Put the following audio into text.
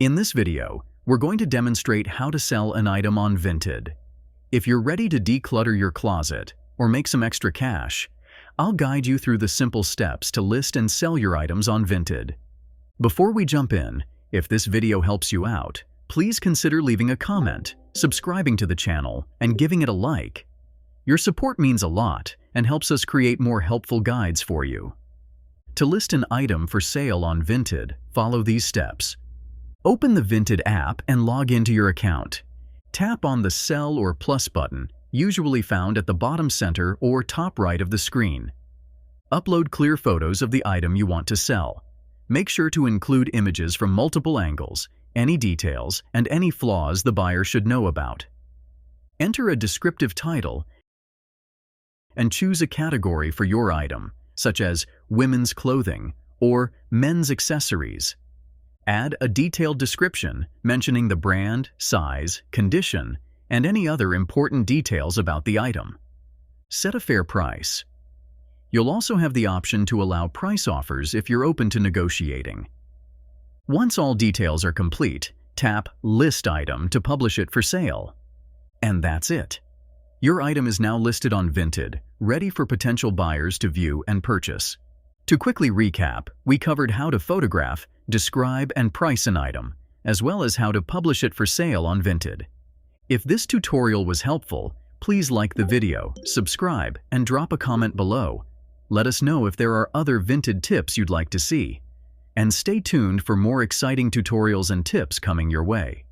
In this video, we're going to demonstrate how to sell an item on Vinted. If you're ready to declutter your closet or make some extra cash, I'll guide you through the simple steps to list and sell your items on Vinted. Before we jump in, if this video helps you out, please consider leaving a comment, subscribing to the channel, and giving it a like. Your support means a lot and helps us create more helpful guides for you. To list an item for sale on Vinted, follow these steps. Open the Vinted app and log into your account. Tap on the Sell or Plus button, usually found at the bottom center or top right of the screen. Upload clear photos of the item you want to sell. Make sure to include images from multiple angles, any details, and any flaws the buyer should know about. Enter a descriptive title and choose a category for your item, such as women's clothing or men's accessories. Add a detailed description mentioning the brand, size, condition, and any other important details about the item. Set a fair price. You'll also have the option to allow price offers if you're open to negotiating. Once all details are complete, tap List Item to publish it for sale. And that's it. Your item is now listed on Vinted, ready for potential buyers to view and purchase. To quickly recap, we covered how to photograph, describe, and price an item, as well as how to publish it for sale on Vinted. If this tutorial was helpful, please like the video, subscribe, and drop a comment below. Let us know if there are other Vinted tips you'd like to see. And stay tuned for more exciting tutorials and tips coming your way.